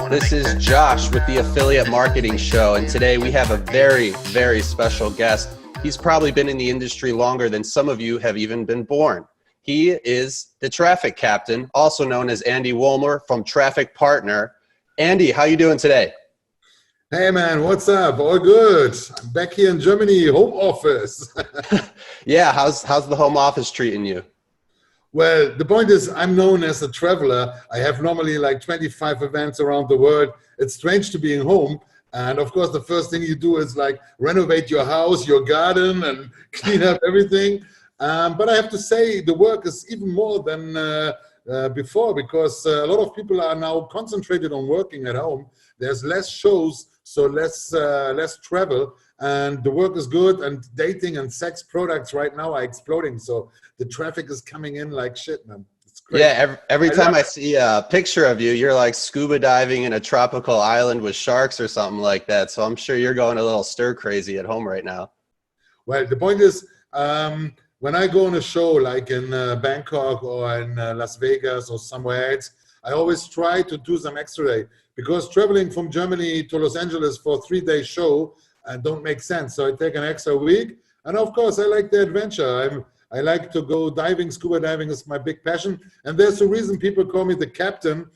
This is Josh with the Affiliate Marketing Show, and today we have a very, very special guest. He's probably been in the industry longer than some of you have even been born. He is the traffic captain, also known as Andy Wullmer from TrafficPartner. Andy, how you doing today? Hey man, what's up? All good. I'm back here in Germany, home office. Yeah, how's the home office treating you? Well, the point is I'm known as a traveler. I have normally like 25 events around the world. It's strange to being home. And of course, the first thing you do is like renovate your house, your garden, and clean up everything. But I have to say the work is even more than before, because a lot of people are now concentrated on working at home. There's less shows, so less travel, and the work is good, and dating and sex products right now are exploding. So the traffic is coming in like shit, man. It's crazy. Yeah, every time I see a picture of you, you're like scuba diving in a tropical island with sharks or something like that. So I'm sure you're going a little stir crazy at home right now. Well, the point is, when I go on a show like in Bangkok or in Las Vegas or somewhere else, I always try to do some extra day, because traveling from Germany to Los Angeles for a 3-day show don't make sense. So I take an extra week. And of course, I like the adventure. I like to go diving. Scuba diving is my big passion. And there's a reason people call me the captain,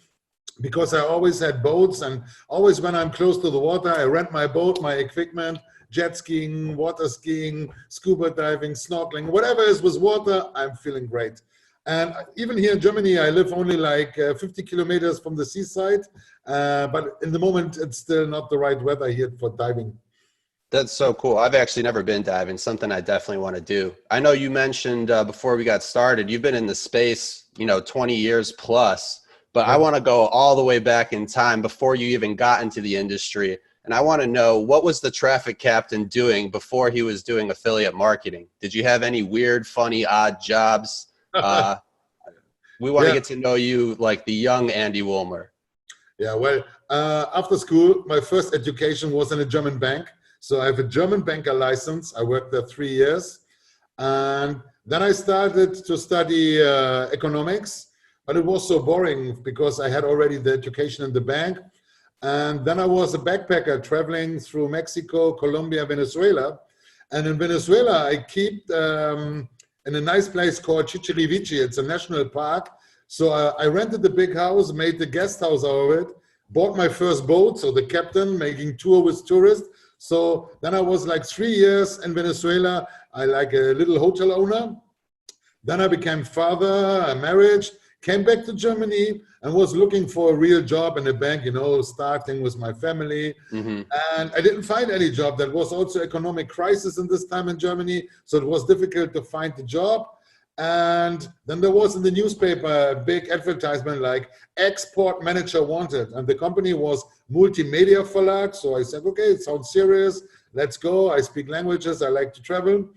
because I always had boats, and always when I'm close to the water, I rent my boat, my equipment, jet skiing, water skiing, scuba diving, snorkeling, whatever is with water, I'm feeling great. And even here in Germany, I live only like 50 kilometers from the seaside, but in the moment, it's still not the right weather here for diving. That's so cool. I've actually never been diving, something I definitely want to do. I know you mentioned before we got started, you've been in the space, 20 years plus, but I want to go all the way back in time before you even got into the industry. And I want to know, what was the traffic captain doing before he was doing affiliate marketing? Did you have any weird, funny, odd jobs? We want to get to know you like the young Andy Wullmer. Yeah, well, after school, my first education was in a German bank. So I have a German banker license. I worked there 3 years. And then I started to study economics, but it was so boring because I had already the education in the bank. And then I was a backpacker traveling through Mexico, Colombia, Venezuela. And in Venezuela, I keep in a nice place called Chichirivici. It's a national park. So I rented the big house, made the guest house out of it, bought my first boat, so the captain, making tour with tourists. So then I was like 3 years in Venezuela. I like a little hotel owner. Then I became father, I married, came back to Germany and was looking for a real job in a bank, starting with my family. Mm-hmm. And I didn't find any job. There was also economic crisis in this time in Germany. So it was difficult to find a job. And then there was in the newspaper a big advertisement like export manager wanted. And the company was Multimedia Verlag. So I said, okay, it sounds serious. Let's go. I speak languages. I like to travel.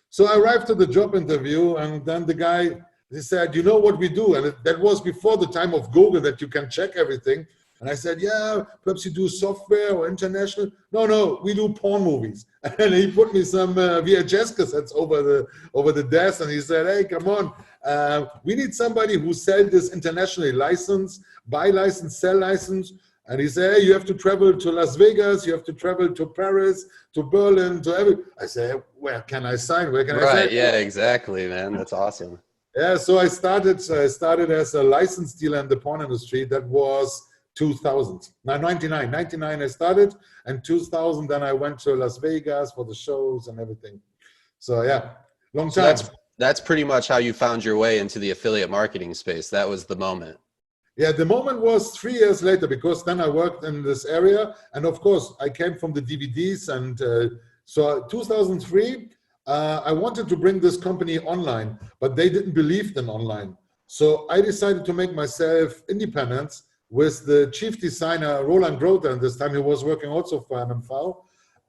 So I arrived to the job interview, and then the guy, he said, you know what we do? And that was before the time of Google that you can check everything. And I said, yeah, perhaps you do software or international. No, we do porn movies. And he put me some VHS cassettes over the desk, and he said, hey, come on. We need somebody who sells this internationally, license, buy license, sell license. And he said, hey, you have to travel to Las Vegas, you have to travel to Paris, to Berlin, I said, where can I sign? Where can I sign? Right, yeah, exactly, man. That's awesome. Yeah, so I started as a license dealer in the porn industry. That was 2000. Now, 99 I started, and 2000 then I went to Las Vegas for the shows and everything. So yeah, long time. So that's pretty much how you found your way into the affiliate marketing space. That was the moment. Yeah, the moment was 3 years later, because then I worked in this area. And of course, I came from the DVDs. And so 2003, I wanted to bring this company online, but they didn't believe in online. So I decided to make myself independent with the chief designer, Roland Grother, and this time he was working also for MMV.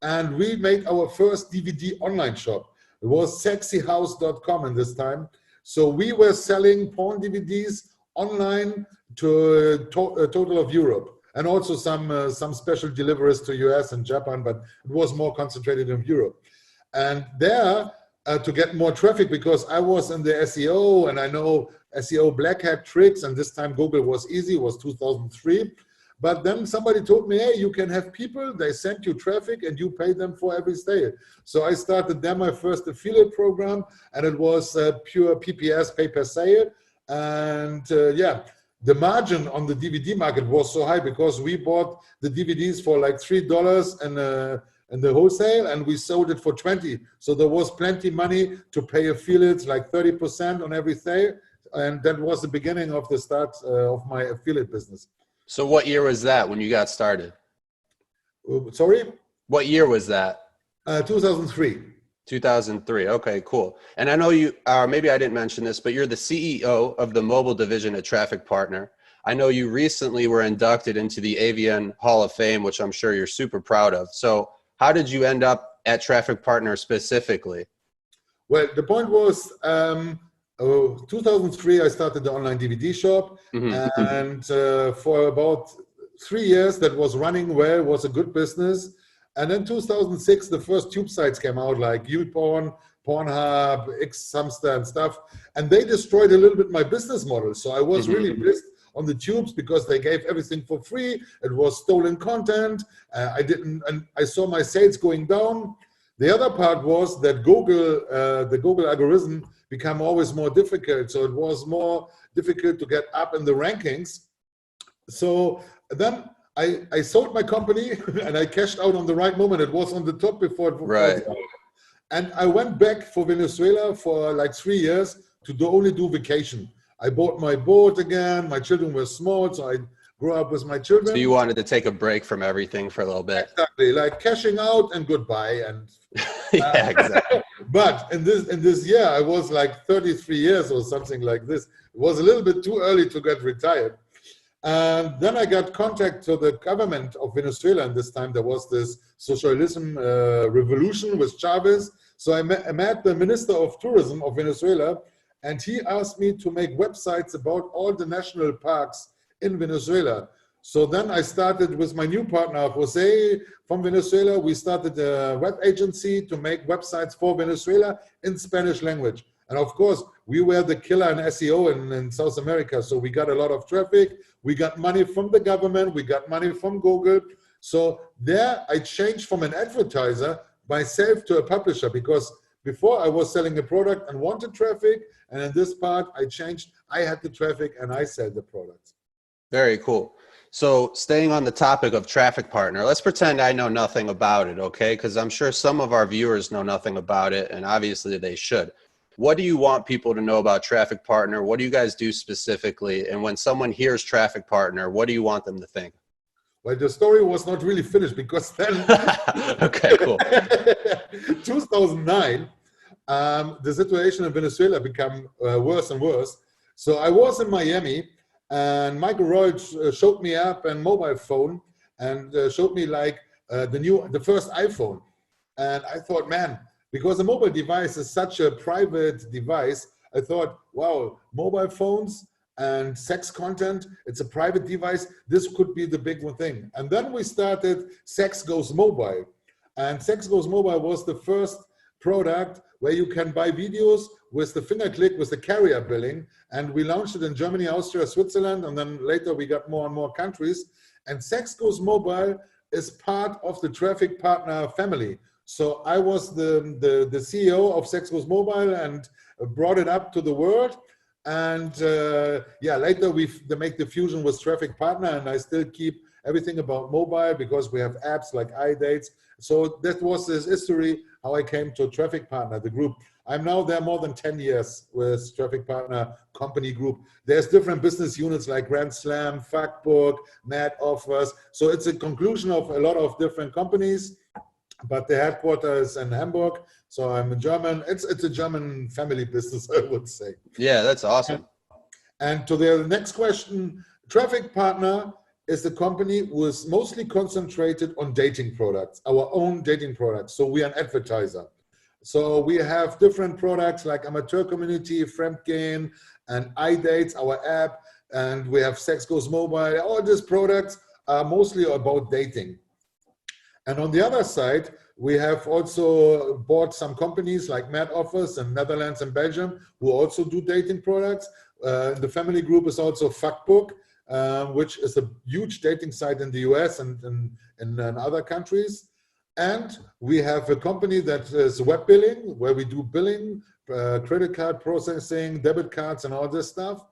And we made our first DVD online shop. It was sexyhouse.com in this time. So we were selling porn DVDs online to a total of Europe, and also some special deliveries to US and Japan, but it was more concentrated in Europe. And there, to get more traffic, because I was in the SEO and I know SEO black hat tricks, and this time Google was easy, it was 2003. But then somebody told me, hey, you can have people, they send you traffic and you pay them for every sale. So I started there my first affiliate program, and it was pure PPS, pay per sale. And yeah, the margin on the DVD market was so high because we bought the DVDs for like $3 and the wholesale, and we sold it for 20. So there was plenty money to pay affiliates, like 30% on every sale. And that was the beginning of the start of my affiliate business. So what year was that when you got started? Sorry? What year was that? 2003. 2003. Okay, cool. And I know you, maybe I didn't mention this, but you're the CEO of the mobile division at TrafficPartner. I know you recently were inducted into the AVN Hall of Fame, which I'm sure you're super proud of. So how did you end up at TrafficPartner specifically? Well, the point was, 2003, I started the online DVD shop. Mm-hmm. And for about 3 years, that was running well, was a good business. And then 2006, the first tube sites came out, like YouPorn, Pornhub, Xhamster and stuff. And they destroyed a little bit my business model. So I was really pissed on the tubes because they gave everything for free. It was stolen content. And I saw my sales going down. The other part was that Google, the Google algorithm became always more difficult. So it was more difficult to get up in the rankings. So then I sold my company and I cashed out on the right moment. It was on the top before it was out. And I went back for Venezuela for like 3 years to only do vacation. I bought my boat again. My children were small, so I grew up with my children. So you wanted to take a break from everything for a little bit. Exactly, like cashing out and goodbye. And yeah, exactly. But in this year, I was like 33 years or something like this. It was a little bit too early to get retired. And then I got contact to the government of Venezuela, and this time there was this socialism revolution with Chavez. So I met the Minister of Tourism of Venezuela, and he asked me to make websites about all the national parks in Venezuela. So then I started with my new partner, Jose, from Venezuela. We started a web agency to make websites for Venezuela in Spanish language. And of course, we were the killer in SEO in South America. So we got a lot of traffic. We got money from the government. We got money from Google. So there I changed from an advertiser myself to a publisher, because before I was selling a product and wanted traffic. And in this part, I changed. I had the traffic and I sell the products. Very cool. So staying on the topic of TrafficPartner, let's pretend I know nothing about it, okay? Because I'm sure some of our viewers know nothing about it, and obviously they should. What do you want people to know about TrafficPartner? What do you guys do specifically? And when someone hears TrafficPartner, what do you want them to think? Well, the story was not really finished, because then okay, cool. 2009, the situation in Venezuela became worse and worse. So I was in Miami, and Michael Roy showed me up a mobile phone and showed me like the first iPhone. And I thought, man, because a mobile device is such a private device, I thought, wow, mobile phones and sex content, it's a private device. This could be the big one thing. And then we started Sex Goes Mobile. And Sex Goes Mobile was the first product where you can buy videos with the finger click, with the carrier billing. And we launched it in Germany, Austria, Switzerland, and then later we got more and more countries. And Sex Goes Mobile is part of the TrafficPartner family. So I was the CEO of Sex Goes Mobile and brought it up to the world. And yeah, later we make the fusion with TrafficPartner, and I still keep everything about mobile because we have apps like iDates. So that was this history, how I came to TrafficPartner, the group. I'm now there more than 10 years with TrafficPartner company group. There's different business units like Grand Slam, Factbook, Mad Offers. So it's a conclusion of a lot of different companies, but the headquarters in Hamburg. So I'm a German. It's a German family business, I would say. Yeah, that's awesome. And to the next question, TrafficPartner is the company who is mostly concentrated on dating products, our own dating products. So we are an advertiser. So we have different products like Amateur Community, Fremdgehen, and iDates, our app, and we have Sex Goes Mobile. All these products are mostly about dating. And on the other side, we have also bought some companies like Mad Offers in Netherlands and Belgium who also do dating products. The family group is also Factbook. which is a huge dating site in the US and in other countries. And we have a company that is web billing, where we do billing, credit card processing, debit cards, and all this stuff.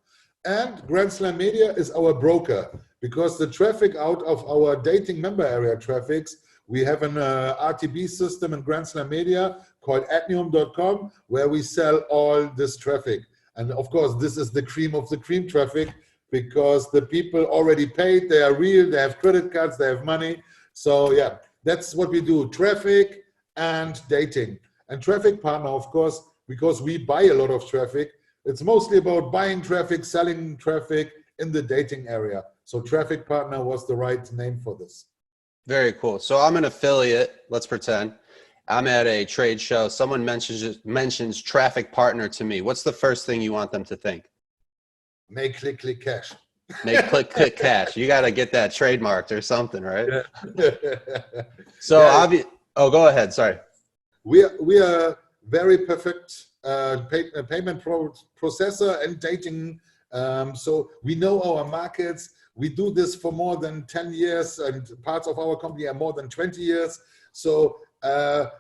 And Grand Slam Media is our broker, because the traffic out of our dating member area traffics, we have an RTB system in Grand Slam Media called adnium.com, where we sell all this traffic. And of course, this is the cream of the cream traffic, because the people already paid, they are real, they have credit cards, they have money. So yeah, that's what we do, traffic and dating. And TrafficPartner, of course, because we buy a lot of traffic, it's mostly about buying traffic, selling traffic in the dating area. So TrafficPartner was the right name for this. Very cool. So I'm an affiliate, let's pretend. I'm at a trade show. Someone mentions TrafficPartner to me. What's the first thing you want them to think? Make click, click, cash. Make click, click, cash. You got to get that trademarked or something, right? Yeah. So, yeah. Oh, go ahead. Sorry. We are very perfect payment processor and dating. So we know our markets. We do this for more than 10 years, and parts of our company are more than 20 years. So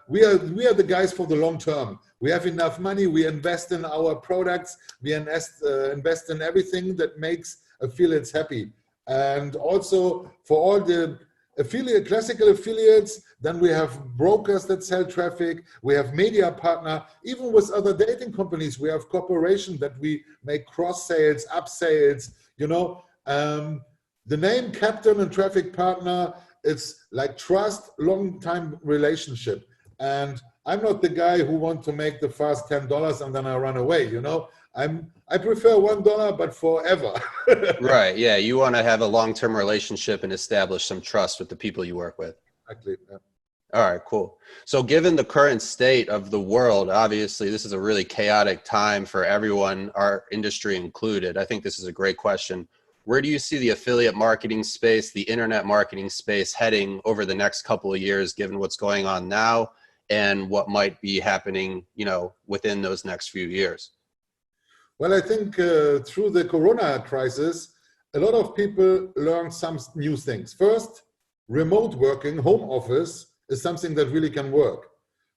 we are the guys for the long term. We have enough money. We invest in our products. We invest in everything that makes affiliates happy. And also for all the classical affiliates, then we have brokers that sell traffic. We have media partner. Even with other dating companies, we have cooperation that we make cross sales, up sales. You know, the name Captain and TrafficPartner, it's like trust, long time relationship. And I'm not the guy who wants to make the fast $10 and then I run away. You know, I prefer $1, but forever. Right. Yeah. You want to have a long-term relationship and establish some trust with the people you work with. Exactly. Yeah. All right, cool. So given the current state of the world, obviously this is a really chaotic time for everyone, our industry included. I think this is a great question. Where do you see the affiliate marketing space, the internet marketing space heading over the next couple of years, given what's going on now and what might be happening, you know, within those next few years? Well, I think through the Corona crisis, a lot of people learned some new things. First, remote working, home office is something that really can work.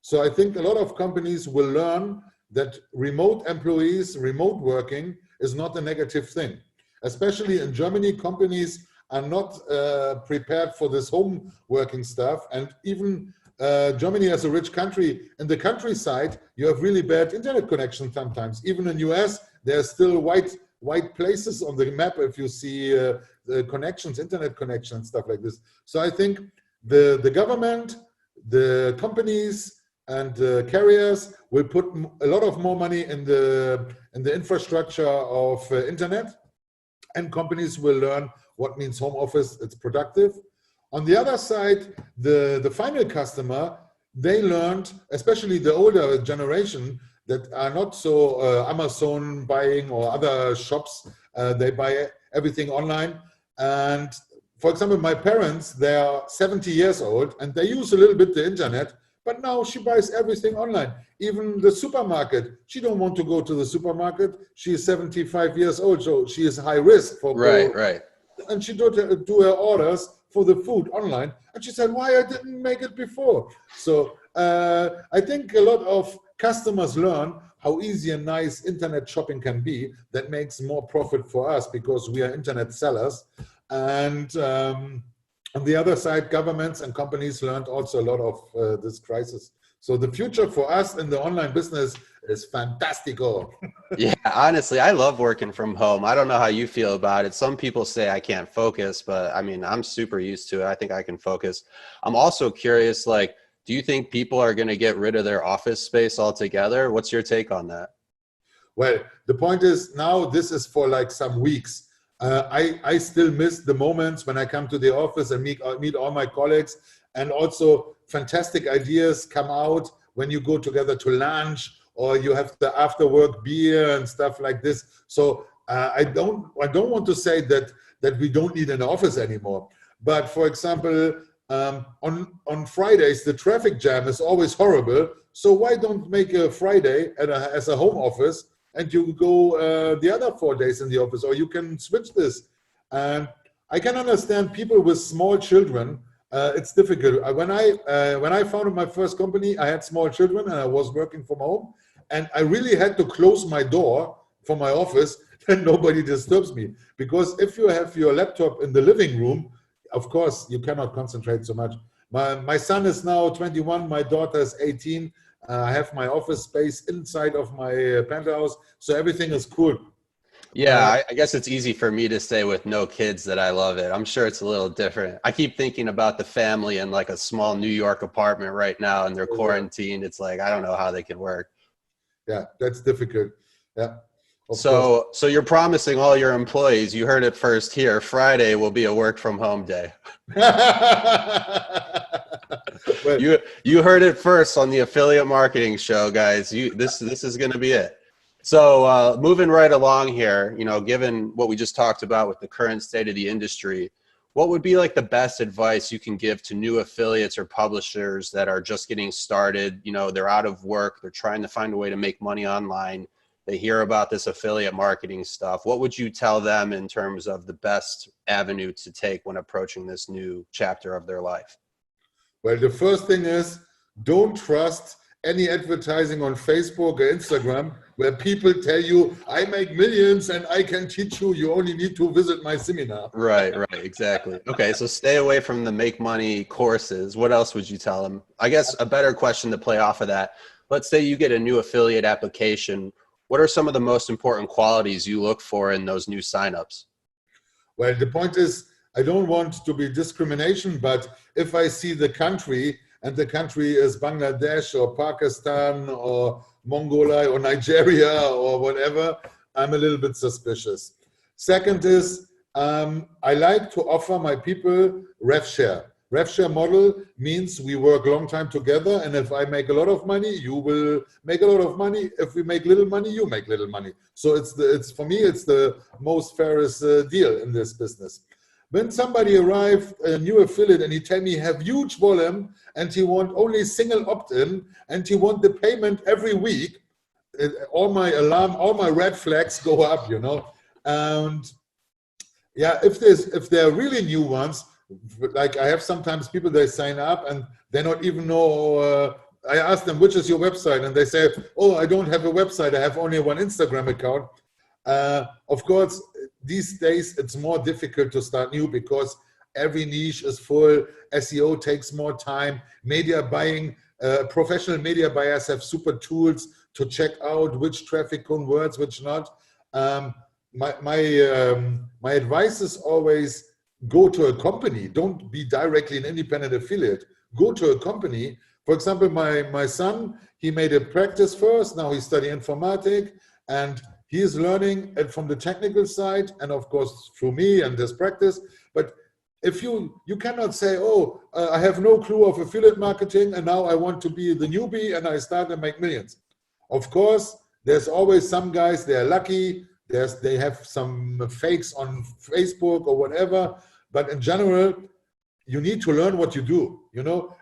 So I think a lot of companies will learn that remote employees, remote working is not a negative thing. Especially in Germany, companies are not prepared for this home working stuff. And even Germany as a rich country, in the countryside, you have really bad internet connection sometimes. Even in US, there's still white places on the map if you see the connections, internet connections, stuff like this. So I think the government, the companies, and the carriers will put a lot of more money in the infrastructure of internet, and companies will learn what means home office, it's productive. On the other side, the final customer, they learned, especially the older generation, that are not so Amazon buying or other shops, they buy everything online. And for example, my parents, they are 70 years old and they use a little bit the internet, but now she buys everything online. Even the supermarket, she don't want to go to the supermarket. She is 75 years old, so she is high risk for Right. And she do her orders for the food online. And she said, why I didn't make it before? So I think a lot of customers learn how easy and nice internet shopping can be. That makes more profit for us because we are internet sellers. And on the other side, governments and companies learned also a lot of this crisis. So the future for us in the online business is fantastico. Yeah, honestly, I love working from home. I don't know how you feel about it. Some people say I can't focus, but I mean, I'm super used to it. I think I can focus. I'm also curious, like, do you think people are going to get rid of their office space altogether? What's your take on that? Well, the point is now this is for like some weeks. I still miss the moments when I come to the office and meet all my colleagues, and also fantastic ideas come out when you go together to lunch or you have the after work beer and stuff like this. So I don't want to say that we don't need an office anymore. But for example, on Fridays, the traffic jam is always horrible. So why don't make a Friday as a home office and you go the other 4 days in the office, or you can switch this. And I can understand people with small children. It's difficult. When I founded my first company, I had small children and I was working from home, and I really had to close my door from my office and nobody disturbs me. Because if you have your laptop in the living room, of course, you cannot concentrate so much. My son is now 21, my daughter is 18. I have my office space inside of my penthouse, so everything is cool. Yeah, I guess it's easy for me to say with no kids that I love it. I'm sure it's a little different. I keep thinking about the family in like a small New York apartment right now and they're quarantined. It's like, I don't know how they can work. Yeah, that's difficult. Yeah. So you're promising all your employees, you heard it first here, Friday will be a work from home day. You heard it first on the Affiliate Marketing Show, guys. This is going to be it. So moving right along here, you know, given what we just talked about with the current state of the industry, what would be like the best advice you can give to new affiliates or publishers that are just getting started? You know, they're out of work, they're trying to find a way to make money online. They hear about this affiliate marketing stuff. What would you tell them in terms of the best avenue to take when approaching this new chapter of their life? Well, the first thing is, don't trust any advertising on Facebook or Instagram where people tell you, I make millions and I can teach you, you only need to visit my seminar. Right, exactly. Okay, so stay away from the make money courses. What else would you tell them? I guess a better question to play off of that. Let's say you get a new affiliate application. What are some of the most important qualities you look for in those new signups? Well, the point is, I don't want to be discrimination, but if I see the country and the country is Bangladesh or Pakistan or Mongolia or Nigeria or whatever, I'm a little bit suspicious. Second is, I like to offer my people rev share. Rev share model means we work a long time together, and if I make a lot of money, you will make a lot of money. If we make little money, you make little money. So it's for me, it's the most fairest deal in this business. When somebody arrived, a new affiliate, and he tell me he have huge volume and he want only single opt-in and he want the payment every week, all my alarm, all my red flags go up, you know. And yeah, if there are really new ones, like I have sometimes people, they sign up and they don't even know, I ask them, which is your website? And they say, oh, I don't have a website. I have only one Instagram account. Of course, these days it's more difficult to start new because every niche is full. SEO takes more time. Media buying, professional media buyers have super tools to check out which traffic converts, which not. My advice is always go to a company. Don't be directly an independent affiliate. Go to a company. For example, my son, he made a practice first. Now he's studying informatics and he is learning from the technical side and of course through me and this practice. But if you cannot say, oh, I have no clue of affiliate marketing and now I want to be the newbie and I start and make millions. Of course, there's always some guys, they're lucky, they have some fakes on Facebook or whatever, but in general, you need to learn what you do. You know,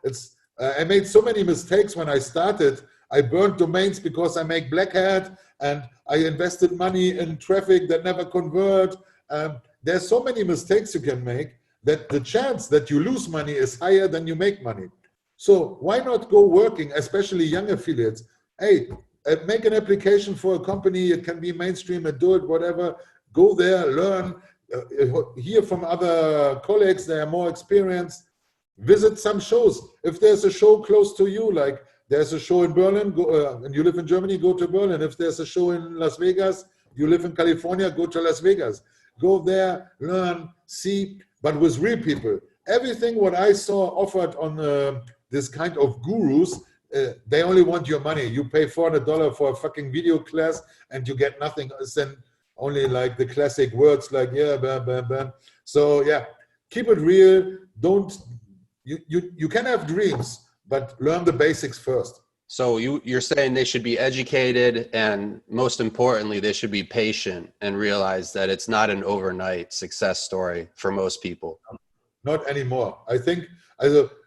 I made so many mistakes when I started. I burned domains because I make black hat and I invested money in traffic that never convert. There's so many mistakes you can make that the chance that you lose money is higher than you make money. So why not go working, especially young affiliates? Hey, make an application for a company. It can be mainstream and do it, whatever. Go there, learn, hear from other colleagues. They are more experienced. Visit some shows. If there's a show close to you, like there's a show in Berlin, go, and you live in Germany, go to Berlin. If there's a show in Las Vegas, you live in California, go to Las Vegas. Go there, learn, see, but with real people. Everything what I saw offered on this kind of gurus, they only want your money. You pay $400 for a fucking video class and you get nothing. Then only like the classic words like, yeah, bam, bam, bam. So yeah, keep it real. You can have dreams, but learn the basics first. So you're saying they should be educated and most importantly, they should be patient and realize that it's not an overnight success story for most people. Not anymore. I think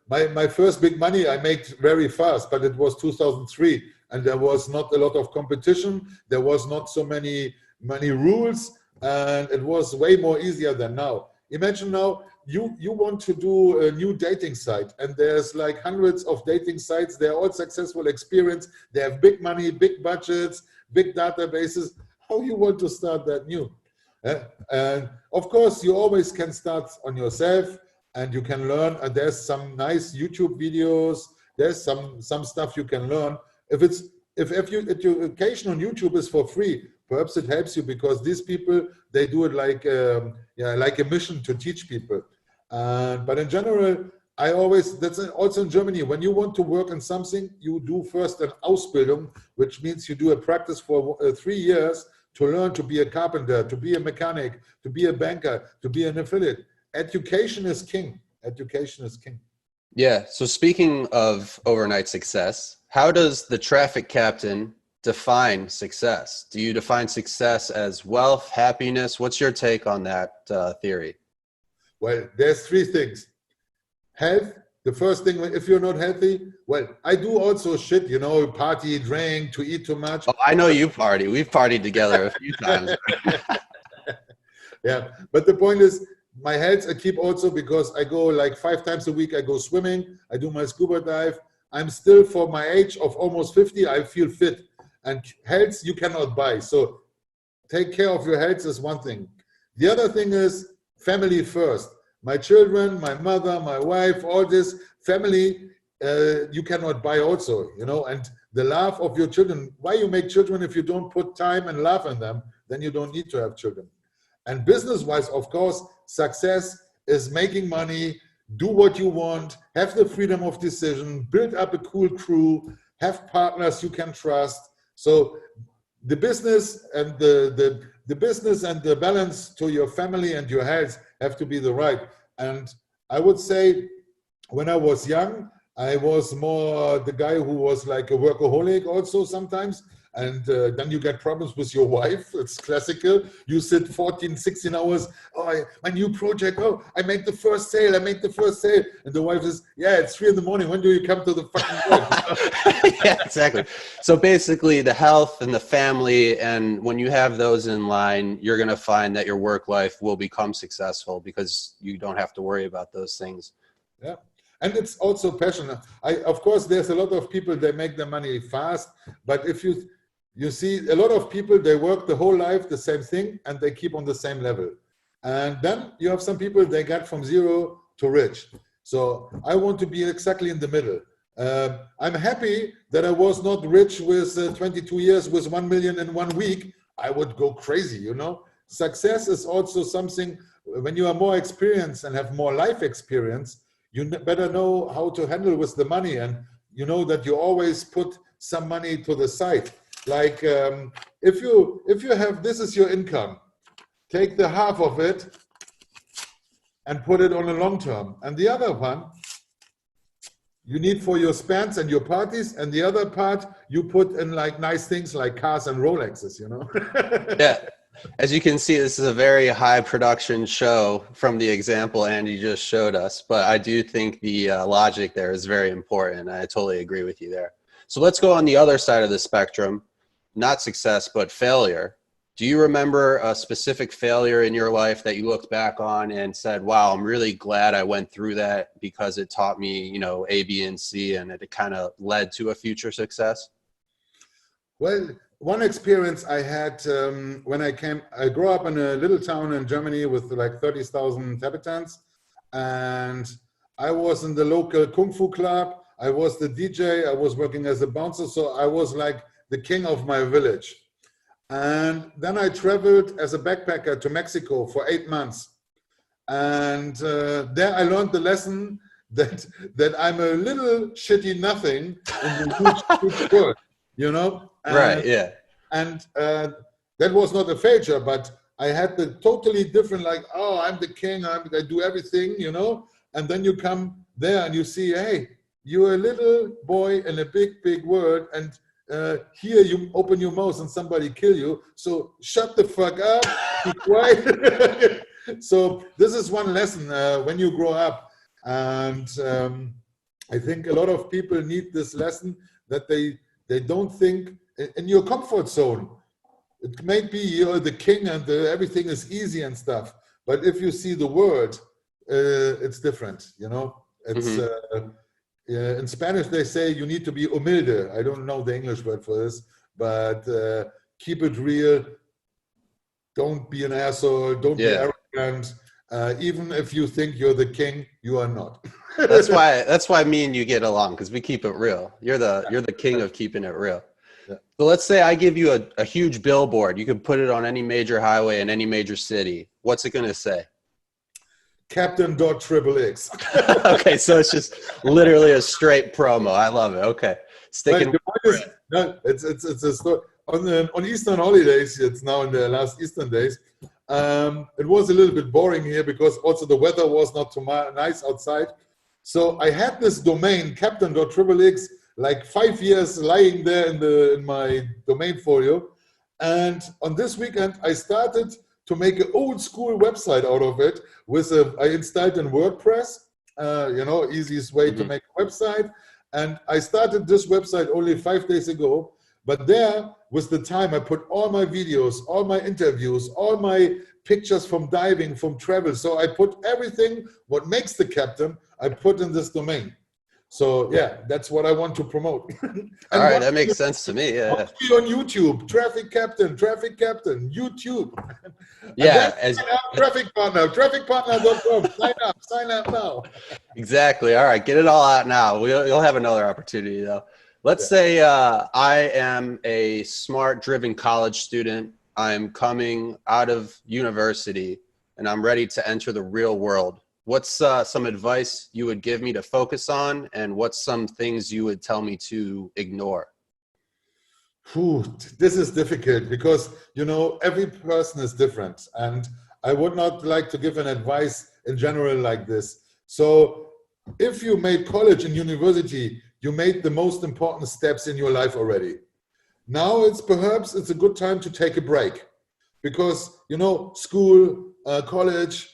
my first big money I made very fast, but it was 2003 and there was not a lot of competition. There was not so many rules. and it was way more easier than now. Imagine now you want to do a new dating site, and there's like hundreds of dating sites. They're all successful experience. They have big money, big budgets, big databases. How you want to start that new? And of course, you always can start on yourself, and you can learn. And there's some nice YouTube videos. There's some stuff you can learn. If education on YouTube is for free, perhaps it helps you, because these people, they do it like like a mission to teach people. But in general, that's also in Germany, when you want to work in something, you do first an Ausbildung, which means you do a practice for 3 years to learn to be a carpenter, to be a mechanic, to be a banker, to be an affiliate. Education is king. Education is king. Yeah. So speaking of overnight success, how does the traffic captain define success? Do you define success as wealth, happiness? What's your take on that theory? Well, there's 3 things. Health, the first thing, if you're not healthy, well, I do also shit, party, drink, to eat too much. Oh, I know you party. We've partied together a few times. Yeah, but the point is, my health I keep also, because I go like 5 times a week. I go swimming, I do my scuba dive. I'm still, for my age of almost 50, I feel fit. And health you cannot buy. So take care of your health is one thing. The other thing is family first. My children, my mother, my wife, all this family, you cannot buy also, and the love of your children. Why you make children if you don't put time and love in them? Then you don't need to have children. And business-wise, of course, success is making money, do what you want, have the freedom of decision, build up a cool crew, have partners you can trust. So the business and the business and the balance to your family and your health have to be the right. And I would say, when I was young, I was more the guy who was like a workaholic also sometimes. And then you get problems with your wife. It's classical. You sit 14, 16 hours. Oh, my new project. Oh, I made the first sale. And the wife says, yeah, it's 3 in the morning. When do you come to the fucking work? Yeah, exactly. So basically the health and the family, and when you have those in line, you're going to find that your work life will become successful because you don't have to worry about those things. Yeah. And it's also passion. Of course, there's a lot of people, they make their money fast. But if you see a lot of people, they work the whole life, the same thing, and they keep on the same level. And then you have some people, they get from 0 to rich. So I want to be exactly in the middle. I'm happy that I was not rich with 22 years with 1 million in 1 week. I would go crazy, Success is also something, when you are more experienced and have more life experience, you better know how to handle with the money, and you know that you always put some money to the side. Like if you have, this is your income, take the half of it and put it on a long term, and the other one you need for your spends and your parties, and the other part you put in like nice things like cars and Rolexes, Yeah. As you can see, this is a very high production show from the example Andy just showed us, but I do think the logic there is very important. I totally agree with you there. So let's go on the other side of the spectrum, not success, but failure. Do you remember a specific failure in your life that you looked back on and said, wow, I'm really glad I went through that because it taught me, A, B, and C, and it kind of led to a future success? Well, one experience I had when I grew up in a little town in Germany with like 30,000 inhabitants, and I was in the local Kung Fu club. I was the DJ, I was working as a bouncer, so I was like the king of my village. And then I traveled as a backpacker to Mexico for 8 months. And there I learned the lesson that I'm a little shitty nothing in the huge world, Right, yeah. And that was not a failure, but I had the totally different, like, oh, I'm the king, I do everything, and then you come there and you see, hey, you're a little boy in a big, big world, and here you open your mouth and somebody kill you, so shut the fuck up, be quiet. So this is one lesson when you grow up, and I think a lot of people need this lesson, that they don't think in your comfort zone. it may be you're the king and everything is easy and stuff, but if you see the word, it's different, you know. It's in Spanish they say you need to be humilde. I don't know the English word for this, but keep it real. Don't be an asshole. Don't be arrogant. Even if you think you're the king, you are not. That's why me and you get along, because we keep it real. You're the king of keeping it real. Yeah. So let's say I give you a huge billboard. You can put it on any major highway in any major city. What's it going to say? Captain.XXX. Okay, so it's just literally a straight promo. I love it. Okay, sticking. It's a story. On Eastern holidays, it's now in the last Eastern days. It was a little bit boring here because also the weather was not too nice outside. So I had this domain, Captain.XXX, like 5 years lying there in my domain folio. And on this weekend, I started to make an old school website out of it. I installed in WordPress, easiest way to make a website. And I started this website only 5 days ago. But there was the time I put all my videos, all my interviews, all my pictures from diving, from travel. So I put everything, what makes the captain, I put in this domain. So yeah, that's what I want to promote. All right, that makes sense to me. Yeah. Watch me on YouTube, Traffic Captain, YouTube. Yeah, TrafficPartner.com. Sign up now. Exactly. All right, get it all out now. You'll have another opportunity though. Let's say I am a smart, driven college student. I'm coming out of university and I'm ready to enter the real world. What's some advice you would give me to focus on, and what's some things you would tell me to ignore? This is difficult because, every person is different. And I would not like to give an advice in general like this. So if you made college and university, you made the most important steps in your life already. Now perhaps it's a good time to take a break because, school, college,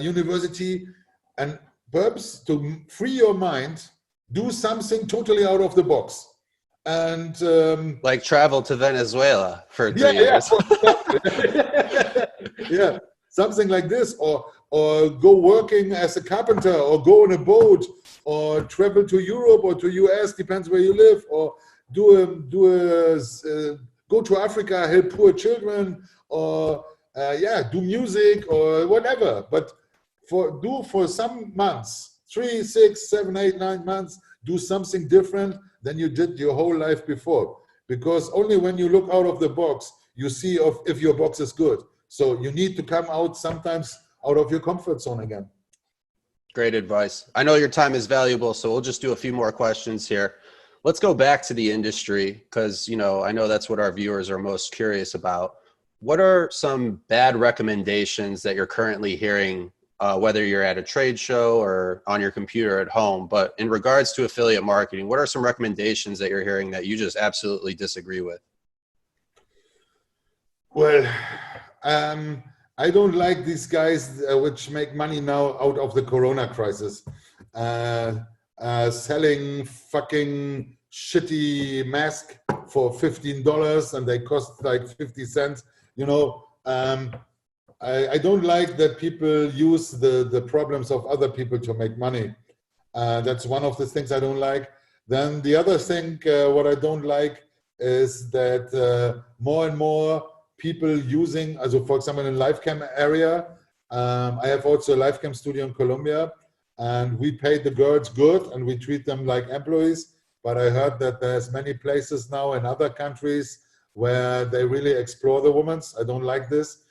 university, and perhaps to free your mind, do something totally out of the box. And like travel to Venezuela for 3 years. Yeah, something like this, or go working as a carpenter, or go on a boat, or travel to Europe or to US, depends where you live, or go to Africa, help poor children, or do music or whatever. But for some months, 3, 6, 7, 8, 9 months, do something different than you did your whole life before. Because only when you look out of the box, you see if your box is good. So you need to come out sometimes out of your comfort zone again. Great advice. I know your time is valuable, so we'll just do a few more questions here. Let's go back to the industry because, I know that's what our viewers are most curious about. What are some bad recommendations that you're currently hearing, whether you're at a trade show or on your computer at home? But in regards to affiliate marketing, what are some recommendations that you're hearing that you just absolutely disagree with? Well, I don't like these guys which make money now out of the Corona crisis, selling fucking shitty mask for $15 and they cost like 50 cents. I don't like that people use the problems of other people to make money. That's one of the things I don't like. Then the other thing, what I don't like is that more and more people using, for example, in LiveCam area, I have also a LiveCam studio in Colombia, and we pay the girls good and we treat them like employees. But I heard that there's many places now in other countries where they really explore the women. I don't like this.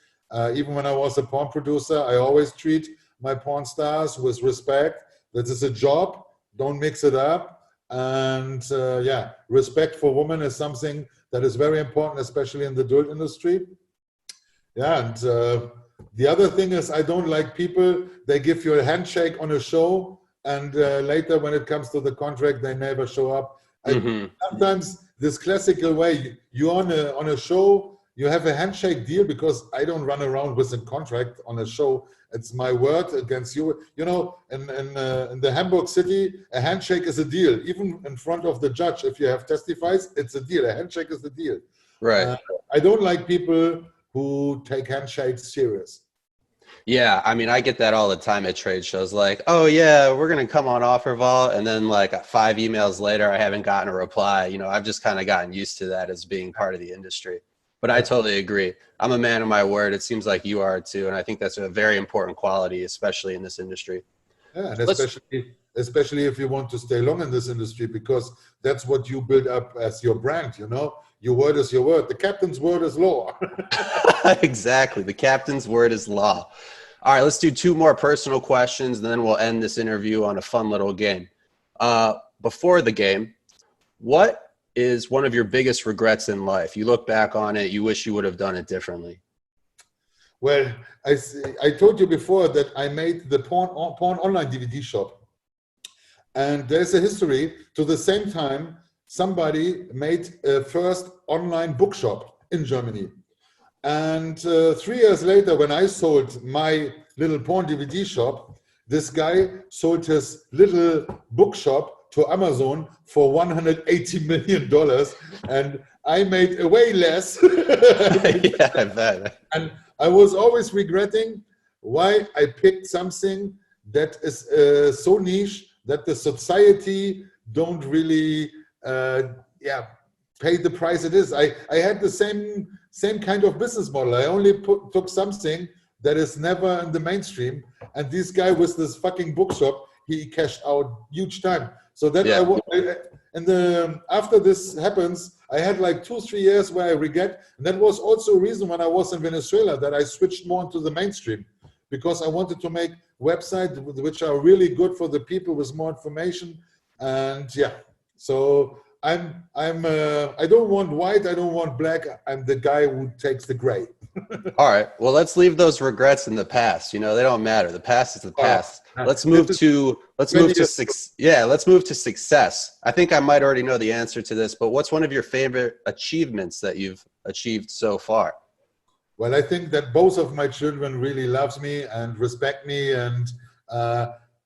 Even when I was a porn producer, I always treat my porn stars with respect. That is a job. Don't mix it up. And respect for women is something that is very important, especially in the adult industry. Yeah, and the other thing is I don't like people, they give you a handshake on a show and later when it comes to the contract, they never show up. Sometimes this classical way, you're on a show, you have a handshake deal, because I don't run around with a contract on a show. It's my word against you. In the Hamburg city, a handshake is a deal. Even in front of the judge, if you have testifies, it's a deal. A handshake is a deal. Right. I don't like people who take handshakes serious. Yeah, I mean, I get that all the time at trade shows. Like, oh yeah, we're gonna come on Offer Vault, and then like 5 emails later, I haven't gotten a reply. You know, I've just kind of gotten used to that as being part of the industry. But I totally agree. I'm a man of my word. It seems like you are too, and I think that's a very important quality, especially in this industry. Yeah, and especially if you want to stay long in this industry, because that's what you build up as your brand. You know, your word is your word. The captain's word is law. Exactly. The captain's word is law. All right, let's do 2 more personal questions, and then we'll end this interview on a fun little game. Before the game, what is one of your biggest regrets in life? You look back on it, you wish you would have done it differently. Well, I told you before that I made the porn online DVD shop. And there's a history. To the same time, somebody made a first online bookshop in Germany. And 3 years later, when I sold my little porn DVD shop, this guy sold his little bookshop to Amazon for $180 million. And I made way less. Yeah, I bet. And I was always regretting why I picked something that is so niche that the society don't really pay the price it is. I had the same kind of business model. I only took something that is never in the mainstream, and this guy with this fucking bookshop, he cashed out huge time. So that after this happens, I had like 2-3 years where I regret, and that was also a reason when I was in Venezuela that I switched more into the mainstream, because I wanted to make websites which are really good for the people with more information. And yeah, so I don't want white, I don't want black. I'm the guy who takes the gray. All right. Well, let's leave those regrets in the past. You know, they don't matter. The past is the past. Let's move to success. I think I might already know the answer to this, but what's one of your favorite achievements that you've achieved so far? Well, I think that both of my children really loves me and respect me. And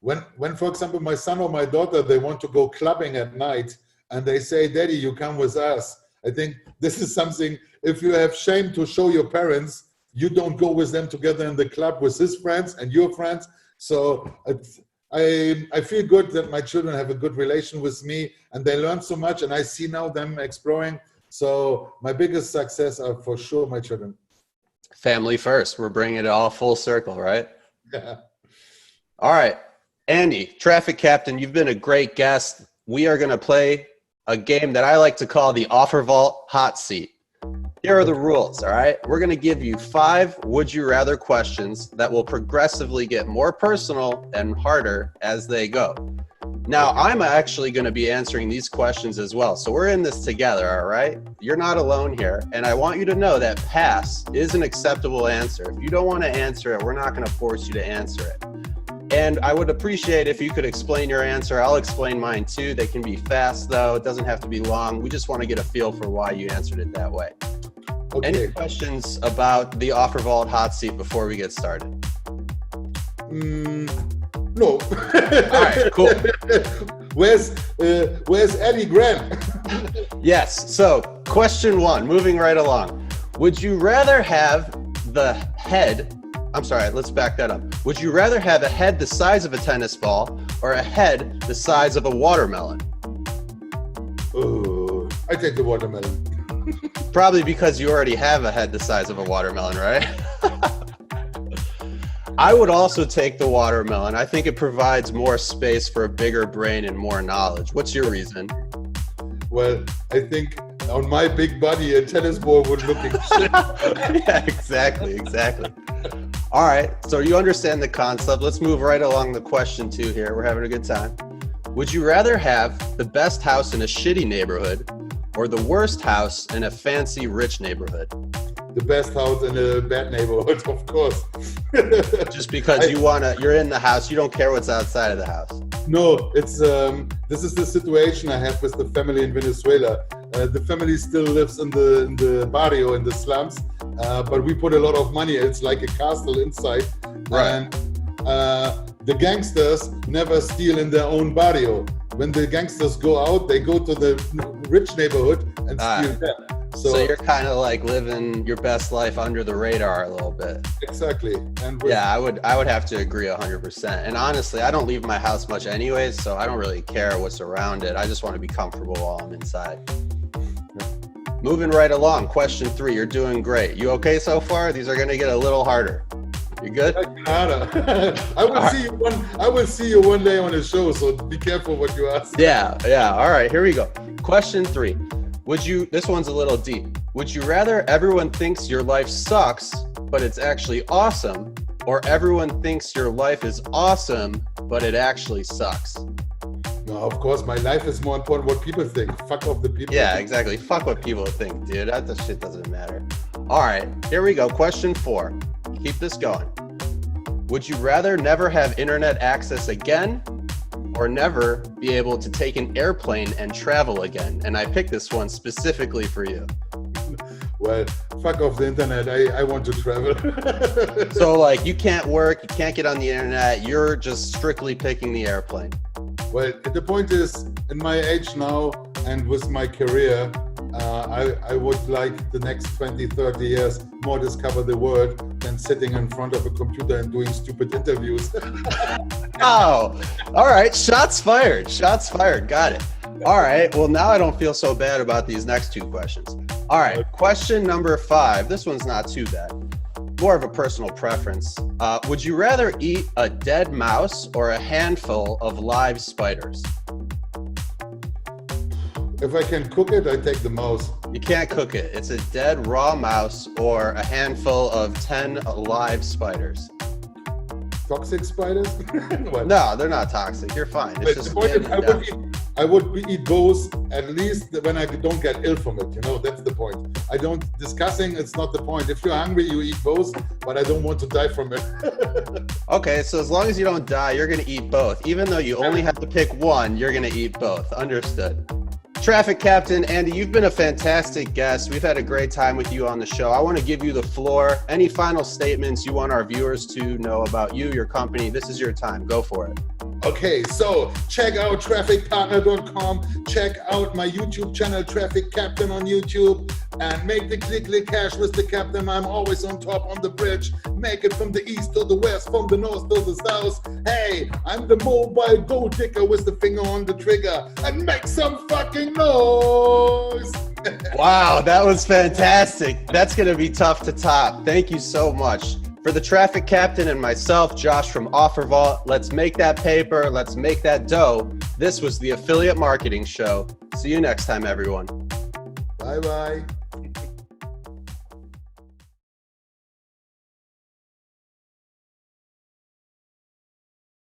when, for example, my son or my daughter, they want to go clubbing at night and they say, Daddy, you come with us. I think this is something, if you have shame to show your parents, you don't go with them together in the club with his friends and your friends. So I feel good that my children have a good relation with me and they learn so much, and I see now them exploring. So my biggest success are for sure my children. Family first. We're bringing it all full circle, right? Yeah. All right. Andy, Traffic Captain, you've been a great guest. We are going to play a game that I like to call the Offer Vault Hot Seat. Here are the rules, all right? We're going to give you 5 would you rather questions that will progressively get more personal and harder as they go. Now, I'm actually going to be answering these questions as well. So we're in this together, all right? You're not alone here. And I want you to know that pass is an acceptable answer. If you don't want to answer it, we're not going to force you to answer it. And I would appreciate if you could explain your answer. I'll explain mine too. They can be fast though. It doesn't have to be long. We just want to get a feel for why you answered it that way. Okay. Any questions about the Offer Vault Hot Seat before we get started? No. All right, cool. Where's Eddie Grant? Yes. So question 1, moving right along. Would you rather have the head, I'm sorry, let's back that up. Would you rather have a head the size of a tennis ball or a head the size of a watermelon? Oh, I take the watermelon. Probably because you already have a head the size of a watermelon, right? I would also take the watermelon. I think it provides more space for a bigger brain and more knowledge. What's your reason? Well, I think on my big body, a tennis ball would look Yeah, exactly. All right, so you understand the concept. Let's move right along to question 2 here. We're having a good time. Would you rather have the best house in a shitty neighborhood or the worst house in a fancy rich neighborhood? The best house in a bad neighborhood, of course. Just because you're in the house, you don't care what's outside of the house. No, it's this is the situation I have with the family in Venezuela. The family still lives in the barrio, in the slums, but we put a lot of money. It's like a castle inside. Right. And the gangsters never steal in their own barrio. When the gangsters go out, they go to the rich neighborhood and steal there. So you're kind of like living your best life under the radar a little bit. Exactly. And yeah, I would have to agree 100%. And honestly, I don't leave my house much anyways, so I don't really care what's around it. I just want to be comfortable while I'm inside. Moving right along, question 3. You're doing great. You okay so far? These are going to get a little harder. You good? I will see you one day on the show, so be careful what you ask. Yeah. All right, here we go. Question 3. This one's a little deep. Would you rather everyone thinks your life sucks, but it's actually awesome, or everyone thinks your life is awesome, but it actually sucks? No, of course, my life is more important what people think. Fuck off the people. Yeah, exactly. Fuck what people think, dude. That shit doesn't matter. All right, here we go. Question 4. Keep this going. Would you rather never have internet access again, or never be able to take an airplane and travel again? And I picked this one specifically for you. Well, fuck off the internet. I want to travel. So like you can't work, you can't get on the internet, you're just strictly picking the airplane. Well, the point is, in my age now and with my career, I would like the next 20, 30 years more discover the world than sitting in front of a computer and doing stupid interviews. Oh, all right. Shots fired. Shots fired. Got it. All right. Well, now I don't feel so bad about these next 2 questions. All right. Question number 5. This one's not too bad. More of a personal preference. Would you rather eat a dead mouse or a handful of live spiders? If I can cook it, I take the mouse. You can't cook it. It's a dead raw mouse or a handful of 10 live spiders. Toxic spiders? No, they're not toxic. You're fine. It's just the point is, I would eat both, at least when I don't get ill from it. You know, that's the point. Discussing, it's not the point. If you're hungry, you eat both, but I don't want to die from it. Okay, so as long as you don't die, you're going to eat both. Even though you only have to pick one, you're going to eat both. Understood. Traffic Captain Andy, you've been a fantastic guest. We've had a great time with you on the show. I want to give you the floor. Any final statements you want our viewers to know about you, your company? This is your time. Go for it. Okay, so check out TrafficPartner.com. Check out my YouTube channel, Traffic Captain on YouTube, and make the click cash with the captain. I'm always on top on the bridge. Make it from the east to the west, from the north to the south. Hey, I'm the mobile gold digger with the finger on the trigger, and make some fucking noise. Wow, that was fantastic. That's going to be tough to top. Thank you so much. For the Traffic Captain and myself, Josh from Offer Vault, let's make that paper, let's make that dough. This was the Affiliate Marketing Show. See you next time, everyone. Bye-bye.